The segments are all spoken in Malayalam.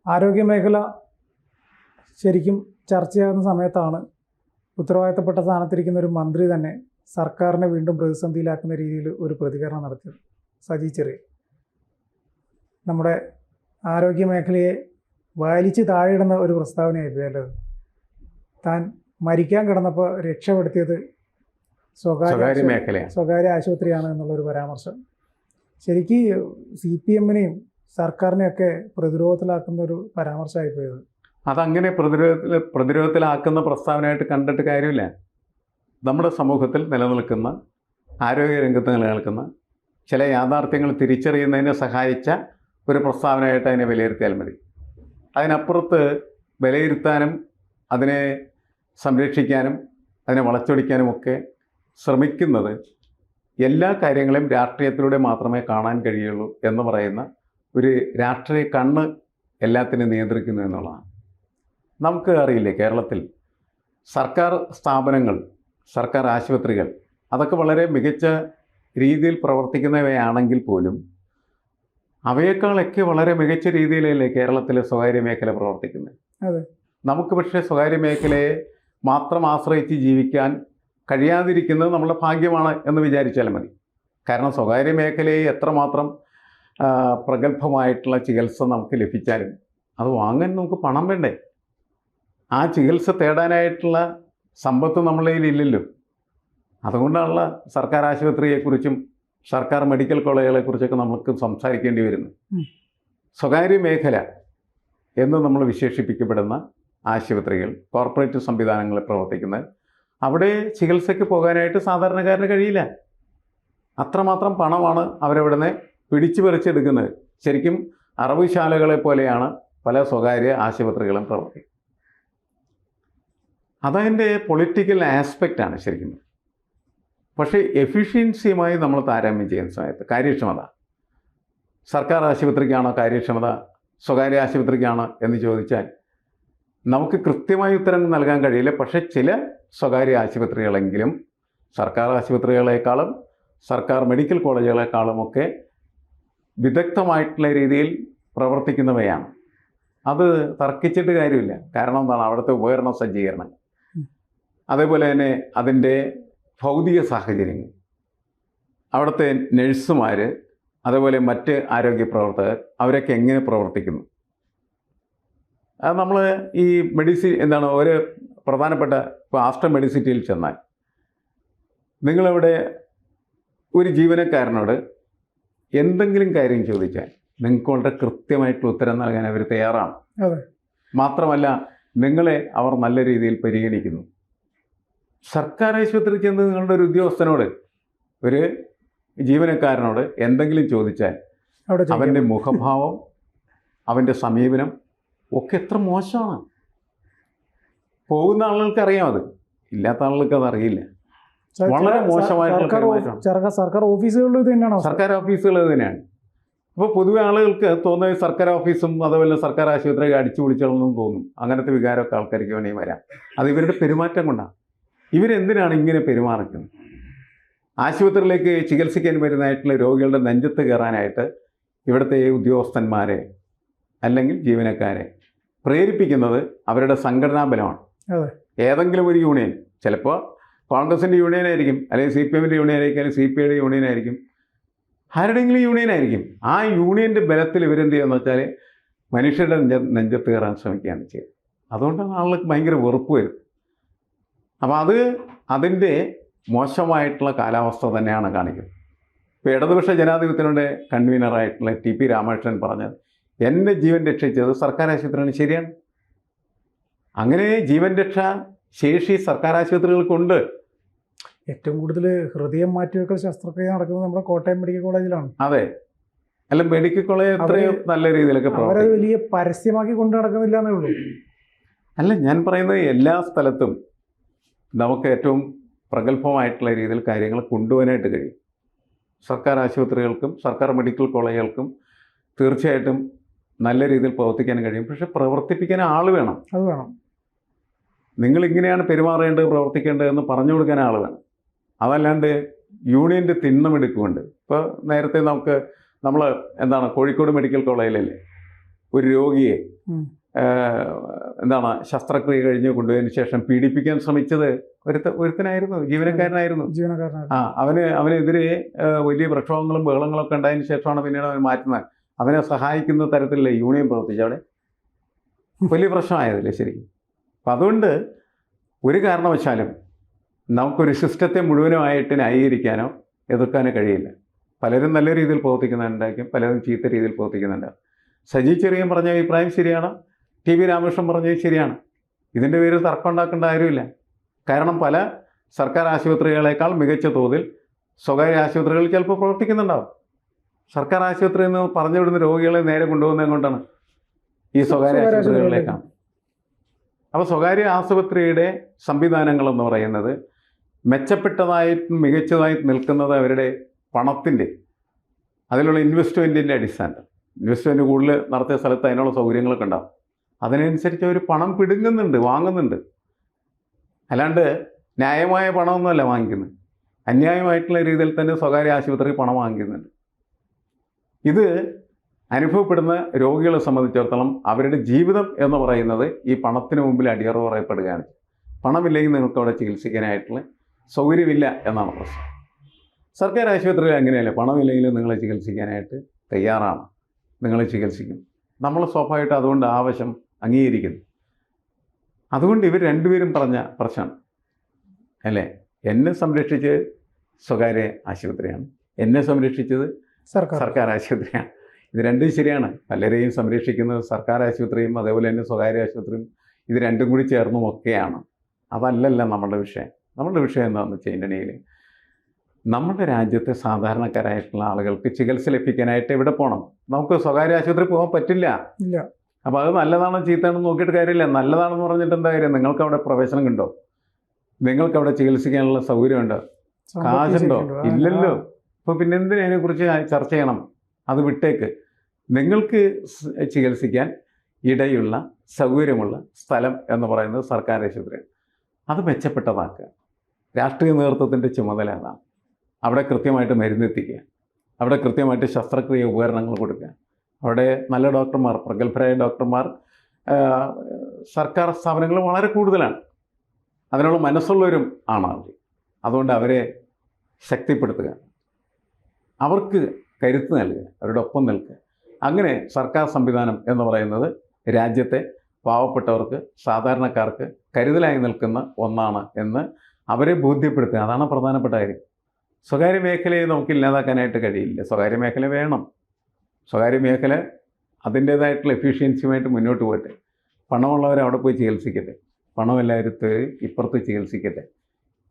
ആരോഗ്യമേഖല ശരിക്കും ചർച്ചയാകുന്ന സമയത്താണ് ഉത്തരവാദിത്തപ്പെട്ട സ്ഥാനത്തിരിക്കുന്ന ഒരു മന്ത്രി തന്നെ സർക്കാരിനെ വീണ്ടും പ്രതിസന്ധിയിലാക്കുന്ന രീതിയിൽ ഒരു പ്രതികരണം നടത്തിയത്. സജി ചെറിയാൻ നമ്മുടെ ആരോഗ്യമേഖലയെ വലിച്ച് താഴെയിടുന്ന ഒരു പ്രസ്താവനയായിപ്പോയി അല്ലത്. താൻ മരിക്കാൻ കിടന്നപ്പോൾ രക്ഷപ്പെടുത്തിയത് സ്വകാര്യ ആശുപത്രിയാണ് എന്നുള്ളൊരു പരാമർശം ശരിക്ക് CPM-നെയും സർക്കാരിനെയൊക്കെ പ്രതിരോധത്തിലാക്കുന്ന ഒരു പരാമർശമായിപ്പോയത്. അതങ്ങനെ പ്രതിരോധത്തിലാക്കുന്ന പ്രസ്താവനയായിട്ട് കണ്ടിട്ട് കാര്യമില്ല. നമ്മുടെ സമൂഹത്തിൽ നിലനിൽക്കുന്ന ആരോഗ്യരംഗത്ത് നിലനിൽക്കുന്ന ചില യാഥാർത്ഥ്യങ്ങൾ തിരിച്ചറിയുന്നതിനെ സഹായിച്ച ഒരു പ്രസ്താവനയായിട്ട് അതിനെ വിലയിരുത്തിയാൽ മതി. അതിനപ്പുറത്ത് വിലയിരുത്താനും അതിനെ സംരക്ഷിക്കാനും അതിനെ വളച്ചൊടിക്കാനും ഒക്കെ ശ്രമിക്കുന്നത് എല്ലാ കാര്യങ്ങളെയും രാഷ്ട്രീയത്തിലൂടെ മാത്രമേ കാണാൻ കഴിയുള്ളൂ എന്ന് പറയുന്ന ഒരു രാഷ്ട്രീയ കണ്ണ് എല്ലാത്തിനും നിയന്ത്രിക്കുന്നു എന്നുള്ളതാണ്. നമുക്ക് അറിയില്ലേ, കേരളത്തിൽ സർക്കാർ സ്ഥാപനങ്ങൾ, സർക്കാർ ആശുപത്രികൾ അതൊക്കെ വളരെ മികച്ച രീതിയിൽ പ്രവർത്തിക്കുന്നവയാണെങ്കിൽ പോലും അവയേക്കാളൊക്കെ വളരെ മികച്ച രീതിയിലല്ലേ കേരളത്തിലെ സ്വകാര്യ മേഖല പ്രവർത്തിക്കുന്നത്. അതെ, നമുക്ക് പക്ഷേ സ്വകാര്യ മേഖലയെ മാത്രം ആശ്രയിച്ച് ജീവിക്കാൻ കഴിയാതിരിക്കുന്നത് നമ്മുടെ ഭാഗ്യമാണ് എന്ന് വിചാരിച്ചാൽ മതി. കാരണം സ്വകാര്യ മേഖലയെ എത്രമാത്രം പ്രഗത്ഭമായിട്ടുള്ള ചികിത്സ നമുക്ക് ലഭിച്ചാലും അത് വാങ്ങാൻ നമുക്ക് പണം വേണ്ടേ? ആ ചികിത്സ തേടാനായിട്ടുള്ള സമ്പത്ത് നമ്മളെ ഇല്ലല്ലോ. അതുകൊണ്ടാണുള്ള സർക്കാർ ആശുപത്രിയെക്കുറിച്ചും സർക്കാർ മെഡിക്കൽ കോളേജുകളെക്കുറിച്ചൊക്കെ നമുക്ക് സംസാരിക്കേണ്ടി വരുന്നു. സ്വകാര്യ മേഖല എന്ന് നമ്മൾ വിശേഷിപ്പിക്കപ്പെടുന്ന ആശുപത്രികൾ, കോർപ്പറേറ്റ് സംവിധാനങ്ങളിൽ പ്രവർത്തിക്കുന്നത്, അവിടെ ചികിത്സയ്ക്ക് പോകാനായിട്ട് സാധാരണക്കാരന് കഴിയില്ല. അത്രമാത്രം പണമാണ് അവരവിടുന്ന് പിടിച്ചു പറിച്ചെടുക്കുന്നത്. ശരിക്കും അറവുശാലകളെ പോലെയാണ് പല സ്വകാര്യ ആശുപത്രികളും പ്രവർത്തിക്കുന്നത്. അതതിൻ്റെ പൊളിറ്റിക്കൽ ആസ്പെക്റ്റാണ് ശരിക്കും. പക്ഷേ എഫിഷ്യൻസിയുമായി നമ്മൾ താരതമ്യം ചെയ്യുന്ന സമയത്ത് കാര്യക്ഷമത, സർക്കാർ ആശുപത്രിക്കാണോ കാര്യക്ഷമത സ്വകാര്യ ആശുപത്രിക്കാണോ എന്ന് ചോദിച്ചാൽ നമുക്ക് കൃത്യമായ ഉത്തരം നൽകാൻ കഴിയില്ല. പക്ഷേ ചില സ്വകാര്യ ആശുപത്രികളെങ്കിലും സർക്കാർ ആശുപത്രികളെക്കാളും സർക്കാർ മെഡിക്കൽ കോളേജുകളെക്കാളുമൊക്കെ വിദഗ്ധമായിട്ടുള്ള രീതിയിൽ പ്രവർത്തിക്കുന്നവയാണ്. അത് തർക്കിച്ചിട്ട് കാര്യമില്ല. കാരണം എന്താണ്, അവിടുത്തെ ഉപകരണ സജ്ജീകരണം, അതേപോലെ തന്നെ അതിൻ്റെ ഭൗതിക സാഹചര്യങ്ങൾ, അവിടുത്തെ നഴ്സുമാർ, അതേപോലെ മറ്റ് ആരോഗ്യ പ്രവർത്തകർ, അവരൊക്കെ എങ്ങനെ പ്രവർത്തിക്കുന്നു. അത് നമ്മൾ ഈ ഒരു പ്രധാനപ്പെട്ട ഇപ്പോൾ ആസ്റ്റർ മെഡിസിറ്റിയിൽ ചെന്നാൽ നിങ്ങളിവിടെ ഒരു ജീവനക്കാരനോട് എന്തെങ്കിലും കാര്യം ചോദിച്ചാൽ നിങ്ങൾക്ക് വളരെ കൃത്യമായിട്ടുള്ള ഉത്തരം നൽകാൻ അവർ തയ്യാറാണ്. മാത്രമല്ല നിങ്ങളെ അവർ നല്ല രീതിയിൽ പരിഗണിക്കുന്നു. സർക്കാർ ആശുപത്രിയിൽ ചെന്ന് നിങ്ങളുടെ ഒരു ഉദ്യോഗസ്ഥനോട്, ഒരു ജീവനക്കാരനോട് എന്തെങ്കിലും ചോദിച്ചാൽ അവൻ്റെ മുഖഭാവം, അവൻ്റെ സമീപനം ഒക്കെ എത്ര മോശമാണ്. പോകുന്ന ആളുകൾക്ക് അറിയാം, അത് ഇല്ലാത്ത ആളുകൾക്ക് അത് അറിയില്ല. വളരെ മോശമായിട്ടുള്ള സർക്കാർ ഓഫീസുകളിൽ ഇത് തന്നെയാണ്. അപ്പോൾ പൊതുവെ ആളുകൾക്ക് തോന്നുന്നത് സർക്കാർ ഓഫീസും അതുപോലെ സർക്കാർ ആശുപത്രിയൊക്കെ അടിച്ചു പൊളിച്ചോളെന്നും തോന്നും. അങ്ങനത്തെ വികാരമൊക്കെ ആൾക്കാർക്ക് വേണമെങ്കിൽ വരാം. അത് ഇവരുടെ പെരുമാറ്റം കൊണ്ടാണ്. ഇവരെന്തിനാണ് ഇങ്ങനെ പെരുമാറുന്നത്? ആശുപത്രിയിലേക്ക് ചികിത്സിക്കാൻ വരുന്നതായിട്ടുള്ള രോഗികളുടെ നെഞ്ചത്ത് കയറാനായിട്ട് ഇവിടുത്തെ ഉദ്യോഗസ്ഥന്മാരെ അല്ലെങ്കിൽ ജീവനക്കാരെ പ്രേരിപ്പിക്കുന്നത് അവരുടെ സംഘടനാ ബലമാണ്. ഏതെങ്കിലും ഒരു യൂണിയൻ, ചിലപ്പോൾ കോൺഗ്രസിൻ്റെ യൂണിയനായിരിക്കും, അല്ലെങ്കിൽ CPM-ൻ്റെ യൂണിയനായിരിക്കും, അല്ലെങ്കിൽ CPI-യുടെ യൂണിയനായിരിക്കും, ആരുടെയെങ്കിലും യൂണിയനായിരിക്കും. ആ യൂണിയൻ്റെ ബലത്തിൽ ഇവരെന്ത് ചെയ്യുകയെന്ന് വെച്ചാൽ മനുഷ്യരുടെ നെഞ്ചത്ത് കയറാൻ ശ്രമിക്കുകയാണ് ചെയ്യുന്നത്. അതുകൊണ്ടാണ് ആളുകൾക്ക് ഭയങ്കര വെറുപ്പ് വരും. അപ്പോൾ അതിൻ്റെ മോശമായിട്ടുള്ള കാലാവസ്ഥ തന്നെയാണ് കാണിക്കുന്നത്. ഇപ്പോൾ ഇടതുപക്ഷ ജനാധിപത്യത്തിൻ്റെ കൺവീനറായിട്ടുള്ള TP രാമകൃഷ്ണൻ പറഞ്ഞത്, എൻ്റെ ജീവൻ രക്ഷിച്ചത് സർക്കാർ ആശുപത്രിയാണ്. ശരിയാണ്. അങ്ങനെ ജീവൻ രക്ഷാ ശേഷി സർക്കാർ ആശുപത്രികൾക്കുണ്ട്. ഏറ്റവും കൂടുതൽ ഹൃദയം മാറ്റിവെക്കൽ ശസ്ത്രക്രിയ നടക്കുന്നത് നമ്മുടെ കോട്ടയം മെഡിക്കൽ കോളേജിലാണ്. അതെ, അല്ല മെഡിക്കൽ കോളേജ് എത്രയും നല്ല രീതിയിലൊക്കെ അവരത് വലിയ പരസ്യമാക്കി കൊണ്ടു നടക്കുന്നില്ല എന്നേ ഉള്ളൂ. അല്ല, ഞാൻ പറയുന്നത് എല്ലാ സ്ഥലത്തും നമുക്ക് ഏറ്റവും പ്രഗത്ഭമായിട്ടുള്ള രീതിയിൽ കാര്യങ്ങൾ കൊണ്ടുപോകാനായിട്ട് കഴിയും. സർക്കാർ ആശുപത്രികൾക്കും സർക്കാർ മെഡിക്കൽ കോളേജുകൾക്കും തീർച്ചയായിട്ടും നല്ല രീതിയിൽ പ്രവർത്തിക്കാൻ കഴിയും. പക്ഷെ പ്രവർത്തിപ്പിക്കാൻ ആൾ വേണം. അത് വേണം. നിങ്ങളിങ്ങനെയാണ് പെരുമാറേണ്ടത്, പ്രവർത്തിക്കേണ്ടതെന്ന് പറഞ്ഞു കൊടുക്കാൻ ആൾ വേണം. അതല്ലാണ്ട് യൂണിയൻ്റെ തിണ്ണമെടുക്കുന്നുണ്ട്. ഇപ്പോൾ നേരത്തെ നമ്മൾ കോഴിക്കോട് മെഡിക്കൽ കോളേജിലല്ലേ ഒരു രോഗിയെ ഉം. എന്താണ് ശസ്ത്രക്രിയ കഴിഞ്ഞ് കൊണ്ടുപോയതിന് ശേഷം പീഡിപ്പിക്കാൻ ശ്രമിച്ചത് ഒരുത്തനായിരുന്നു, ജീവനക്കാരനായിരുന്നു. ജീവനക്കാരനാണ്. അവനെതിരെ വലിയ പ്രക്ഷോഭങ്ങളും ബഹളങ്ങളൊക്കെ ഉണ്ടായതിനു ശേഷമാണ് പിന്നീട് അവൻ മാറ്റുന്നത്. അവനെ സഹായിക്കുന്ന തരത്തിലുള്ള യൂണിയൻ പ്രവർത്തിച്ചു അവിടെ വലിയ പ്രശ്നമായതല്ലേ ശരിക്കും. അപ്പം അതുകൊണ്ട് ഒരു കാരണവശാലും നമുക്കൊരു സിസ്റ്റത്തെ മുഴുവനുമായിട്ട് ന്യായീകരിക്കാനോ എതിർക്കാനോ കഴിയില്ല. പലരും നല്ല രീതിയിൽ പ്രവർത്തിക്കുന്നുണ്ടായിരിക്കും, പലരും ചീത്ത രീതിയിൽ പ്രവർത്തിക്കുന്നുണ്ടാകും. സജി ചെറിയൻ പറഞ്ഞ അഭിപ്രായം ശരിയാണ്, ടി വി രാമകൃഷ്ണൻ പറഞ്ഞത് ശരിയാണ്. ഇതിൻ്റെ പേരിൽ തർക്കം ഉണ്ടാക്കേണ്ട കാര്യമില്ല. കാരണം പല സർക്കാർ ആശുപത്രികളേക്കാൾ മികച്ച തോതിൽ സ്വകാര്യ ആശുപത്രികൾ ചിലപ്പോൾ പ്രവർത്തിക്കുന്നുണ്ടാവും. സർക്കാർ ആശുപത്രിയിൽ നിന്ന് പറഞ്ഞു വിടുന്ന രോഗികളെ നേരെ കൊണ്ടുപോകുന്നത് കൊണ്ടാണ് ഈ സ്വകാര്യ ആശുപത്രികളിലേക്കാണ്. അപ്പോൾ സ്വകാര്യ ആശുപത്രിയുടെ സംവിധാനങ്ങളെന്ന് പറയുന്നത് മെച്ചപ്പെട്ടതായിട്ടും മികച്ചതായിട്ട് നിൽക്കുന്നത് അവരുടെ പണത്തിൻ്റെ, അതിലുള്ള ഇൻവെസ്റ്റ്മെൻറ്റിൻ്റെ അടിസ്ഥാനത്തിൽ. ഇൻവെസ്റ്റ്മെൻറ്റ് കൂടുതൽ നടത്തിയ സ്ഥലത്ത് അതിനുള്ള സൗകര്യങ്ങളൊക്കെ ഉണ്ടാവും. അതിനനുസരിച്ച് അവർ പണം പിടുങ്ങുന്നുണ്ട്, വാങ്ങുന്നുണ്ട്. അല്ലാണ്ട് ന്യായമായ പണമൊന്നുമല്ല വാങ്ങിക്കുന്നത്, അന്യായമായിട്ടുള്ള രീതിയിൽ തന്നെ സ്വകാര്യ ആശുപത്രി പണം വാങ്ങിക്കുന്നുണ്ട്. ഇത് അനുഭവപ്പെടുന്ന രോഗികളെ സംബന്ധിച്ചിടത്തോളം അവരുടെ ജീവിതം എന്ന് പറയുന്നത് ഈ പണത്തിന് മുമ്പിൽ അടിയറവ് പറയപ്പെടുകയാണ്. പണമില്ലെങ്കിൽ നിങ്ങൾക്ക് അവിടെ ചികിത്സിക്കാനായിട്ടുള്ള സൗകര്യമില്ല എന്നാണ് പ്രശ്നം. സർക്കാർ ആശുപത്രിയിൽ അങ്ങനെയല്ല, പണമില്ലെങ്കിലും നിങ്ങളെ ചികിത്സിക്കാനായിട്ട് തയ്യാറാണ്, നിങ്ങളെ ചികിത്സിക്കും. നമ്മൾ സ്വാഭാവികമായിട്ട് അതുകൊണ്ട് ആവശ്യം അംഗീകരിക്കുന്നു. അതുകൊണ്ട് ഇവർ രണ്ടുപേരും പറഞ്ഞ പ്രശ്നം അല്ലേ, എന്നെ സംരക്ഷിച്ച് സ്വകാര്യ ആശുപത്രിയാണ്, എന്നെ സംരക്ഷിച്ചത് സർക്കാർ ആശുപത്രിയാണ്. ഇത് രണ്ടും ശരിയാണ്. പലരെയും സംരക്ഷിക്കുന്നത് സർക്കാർ ആശുപത്രിയും അതേപോലെ തന്നെ സ്വകാര്യ ആശുപത്രിയും, ഇത് രണ്ടും കൂടി ചേർന്നുമൊക്കെയാണ്. അതല്ലല്ല നമ്മുടെ വിഷയം. നമ്മുടെ വിഷയം എന്താണെന്ന് വെച്ചിട്ടുണ്ടെങ്കിൽ നമ്മുടെ രാജ്യത്തെ സാധാരണക്കാരായിട്ടുള്ള ആളുകൾക്ക് ചികിത്സ ലഭിക്കാനായിട്ട് എവിടെ പോകണം? നമുക്ക് സ്വകാര്യ ആശുപത്രി പോകാൻ പറ്റില്ല. അപ്പോൾ അത് നല്ലതാണോ ചീത്തയാണോ നോക്കിയിട്ട് കാര്യമില്ല. നല്ലതാണെന്ന് പറഞ്ഞിട്ട് എന്താ കാര്യം? നിങ്ങൾക്ക് അവിടെ പ്രവേശനം ഉണ്ടോ? നിങ്ങൾക്ക് അവിടെ ചികിത്സിക്കാനുള്ള സൗകര്യമുണ്ടോ? കാശുണ്ടോ? ഇല്ലല്ലോ. അപ്പോൾ പിന്നെ എന്തിനും അതിനെക്കുറിച്ച് ചർച്ച ചെയ്യണം? അത് വിട്ടേക്ക്. നിങ്ങൾക്ക് ചികിത്സിക്കാൻ ഇടയുള്ള സൗകര്യമുള്ള സ്ഥലം എന്ന് പറയുന്നത് സർക്കാർ ആശുപത്രിയാണ്. അത് മെച്ചപ്പെട്ടതാക്കുക. രാഷ്ട്രീയ നേതൃത്വത്തിൻ്റെ ചുമതല അതാണ്. അവിടെ കൃത്യമായിട്ട് മരുന്നെത്തിക്കുക, അവിടെ കൃത്യമായിട്ട് ശസ്ത്രക്രിയ ഉപകരണങ്ങൾ കൊടുക്കുക. അവിടെ നല്ല ഡോക്ടർമാർ, പ്രഗത്ഭരായ ഡോക്ടർമാർ സർക്കാർ സ്ഥാപനങ്ങൾ വളരെ കൂടുതലാണ്. അതിനുള്ള മനസ്സുള്ളവരും ആണ് അവർ. അതുകൊണ്ട് അവരെ ശക്തിപ്പെടുത്തുക, അവർക്ക് കരുത്ത് നൽകുക, അവരുടെ ഒപ്പം നിൽക്കുക. അങ്ങനെ സർക്കാർ സംവിധാനം എന്ന് പറയുന്നത് രാജ്യത്തെ പാവപ്പെട്ടവർക്ക്, സാധാരണക്കാർക്ക് കരുതലായി നിൽക്കുന്ന ഒന്നാണ് എന്ന് അവരെ ബോധ്യപ്പെടുത്തുക. അതാണ് പ്രധാനപ്പെട്ട കാര്യം. സ്വകാര്യ മേഖലയെ നമുക്ക് ഇല്ലാതാക്കാനായിട്ട് കഴിയില്ല. സ്വകാര്യ മേഖല വേണം. സ്വകാര്യ മേഖല അതിൻ്റേതായിട്ടുള്ള എഫിഷ്യൻസിയുമായിട്ട് മുന്നോട്ട് പോകട്ടെ. പണമുള്ളവർ അവിടെ പോയി ചികിത്സിക്കട്ടെ, പണമില്ലാത്ത ഇപ്പുറത്ത് ചികിത്സിക്കട്ടെ.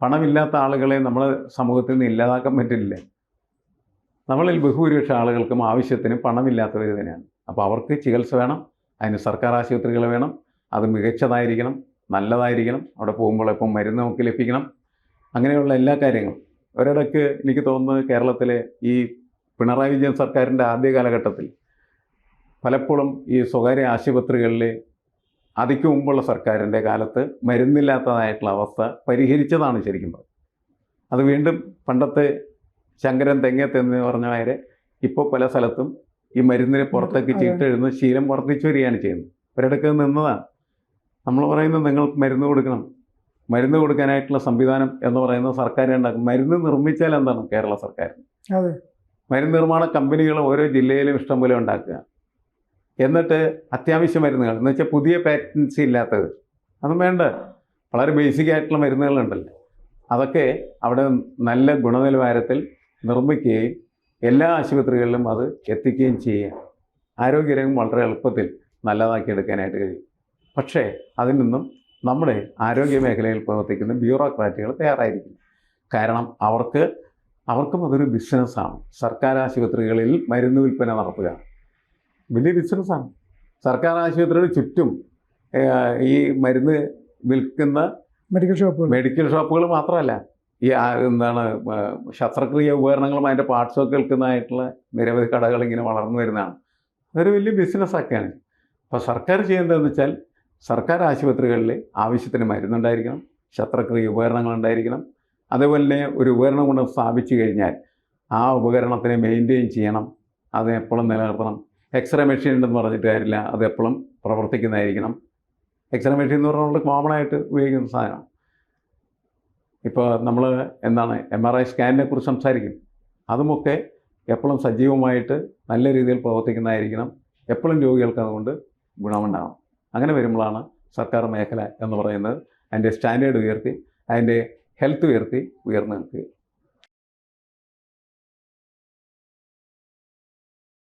പണമില്ലാത്ത ആളുകളെ നമ്മുടെ സമൂഹത്തിൽ നിന്ന് ഇല്ലാതാക്കാൻ പറ്റില്ല. നമ്മളിൽ ബഹുഭൂരിപക്ഷം ആളുകൾക്കും ആവശ്യത്തിന് പണമില്ലാത്തവർ തന്നെയാണ്. അപ്പോൾ അവർക്ക് ചികിത്സ വേണം, അതിന് സർക്കാർ ആശുപത്രികൾ വേണം. അത് മികച്ചതായിരിക്കണം, നല്ലതായിരിക്കണം. അവിടെ പോകുമ്പോൾ ഇപ്പം മരുന്ന് നമുക്ക് ലഭിക്കണം. അങ്ങനെയുള്ള എല്ലാ കാര്യങ്ങളും. ഒരിടയ്ക്ക് എനിക്ക് തോന്നുന്നത് കേരളത്തിലെ ഈ പിണറായി വിജയൻ സർക്കാരിൻ്റെ ആദ്യ കാലഘട്ടത്തിൽ പലപ്പോഴും ഈ സ്വകാര്യ ആശുപത്രികളിൽ അതിക്ക് മുമ്പുള്ള സർക്കാരിൻ്റെ കാലത്ത് മരുന്നില്ലാത്തതായിട്ടുള്ള അവസ്ഥ പരിഹരിച്ചതാണ് ശരിക്കും പറഞ്ഞത്. അത് വീണ്ടും പണ്ടത്തെ ശങ്കരൻ തെങ്ങത്ത് എന്ന് പറഞ്ഞ മാതിരി ഇപ്പോൾ പല സ്ഥലത്തും ഈ മരുന്നിന് പുറത്തേക്ക് ചീട്ടെഴുതുന്ന ശീലം വർദ്ധിച്ചു വരികയാണ് ചെയ്യുന്നത്. ഒരിടയ്ക്ക് നിന്നതാണ്. നമ്മൾ പറയുന്നത് നിങ്ങൾ മരുന്ന് കൊടുക്കണം. മരുന്ന് കൊടുക്കാനായിട്ടുള്ള സംവിധാനം എന്ന് പറയുന്നത് സർക്കാർ ഉണ്ടാക്കും. മരുന്ന് നിർമ്മിച്ചാൽ എന്താണ് കേരള സർക്കാർ? മരുന്ന് നിർമ്മാണ കമ്പനികൾ ഓരോ ജില്ലയിലും ഇഷ്ടംപോലെ ഉണ്ടാക്കുക. എന്നിട്ട് അത്യാവശ്യ മരുന്നുകൾ എന്ന് വെച്ചാൽ പുതിയ പാറ്റൻസി ഇല്ലാത്തത് അതും വേണ്ട, വളരെ ബേസിക് ആയിട്ടുള്ള മരുന്നുകളുണ്ടല്ലോ, അതൊക്കെ അവിടെ നല്ല ഗുണനിലവാരത്തിൽ നിർമ്മിക്കുകയും എല്ലാ ആശുപത്രികളിലും അത് എത്തിക്കുകയും ചെയ്യുക. ആരോഗ്യരംഗം വളരെ എളുപ്പത്തിൽ നല്ലതാക്കി എടുക്കാനായിട്ട് കഴിയും. പക്ഷേ അതിൽ നിന്നും നമ്മുടെ ആരോഗ്യ മേഖലയിൽ പ്രവർത്തിക്കുന്ന ബ്യൂറോക്രാറ്റുകൾ തയ്യാറായിരിക്കും. കാരണം അവർക്കും അതൊരു ബിസിനസ്സാണ്. സർക്കാർ ആശുപത്രികളിൽ മരുന്ന് വിൽപ്പന നടത്തുക വലിയ ബിസിനസ്സാണ്. സർക്കാർ ആശുപത്രിയുടെ ചുറ്റും ഈ മരുന്ന് വിൽക്കുന്ന മെഡിക്കൽ ഷോപ്പുകൾ മാത്രമല്ല, ഈ ശസ്ത്രക്രിയ ഉപകരണങ്ങളും അതിൻ്റെ പാർട്സൊക്കെ വിൽക്കുന്നതായിട്ടുള്ള നിരവധി കടകൾ ഇങ്ങനെ വളർന്നു വരുന്നതാണ്. അതൊരു വലിയ ബിസിനസ്സൊക്കെയാണ്. അപ്പോൾ സർക്കാർ ചെയ്യേണ്ടതെന്ന് വെച്ചാൽ സർക്കാർ ആശുപത്രികളിൽ ആവശ്യത്തിന് മരുന്നുണ്ടായിരിക്കണം, ശസ്ത്രക്രിയ ഉപകരണങ്ങളുണ്ടായിരിക്കണം. അതേപോലെ തന്നെ ഒരു ഉപകരണം കൊണ്ട് സ്ഥാപിച്ചു കഴിഞ്ഞാൽ ആ ഉപകരണത്തിനെ മെയിൻറ്റെയിൻ ചെയ്യണം, അത് എപ്പോഴും നിലനിർത്തണം. എക്സ്റേ മെഷീൻ ഉണ്ടെന്ന് പറഞ്ഞിട്ട് കാര്യമില്ല, അത് എപ്പോഴും പ്രവർത്തിക്കുന്നതായിരിക്കണം. എക്സ്റേ മെഷീൻ എന്ന് പറഞ്ഞാൽ നമ്മൾ കോമൺ ആയിട്ട് ഉപയോഗിക്കുന്ന സാധനമാണ്. ഇപ്പോൾ നമ്മൾ എന്താണ് MRI സ്കാനിനെ കുറിച്ച് സംസാരിക്കും, അതുമൊക്കെ എപ്പോഴും സജീവമായിട്ട് നല്ല രീതിയിൽ പ്രവർത്തിക്കുന്നതായിരിക്കണം. എപ്പോഴും രോഗികൾക്ക് അതുകൊണ്ട് ഗുണമുണ്ടാകും. അങ്ങനെ വരുമ്പോഴാണ് സർക്കാർ മേഖല എന്ന് പറയുന്നത് അതിൻ്റെ സ്റ്റാൻഡേർഡ് ഉയർത്തി അതിൻ്റെ ഹെൽത്ത് ഉയർത്തി ഉയർന്നു നിൽക്കുക.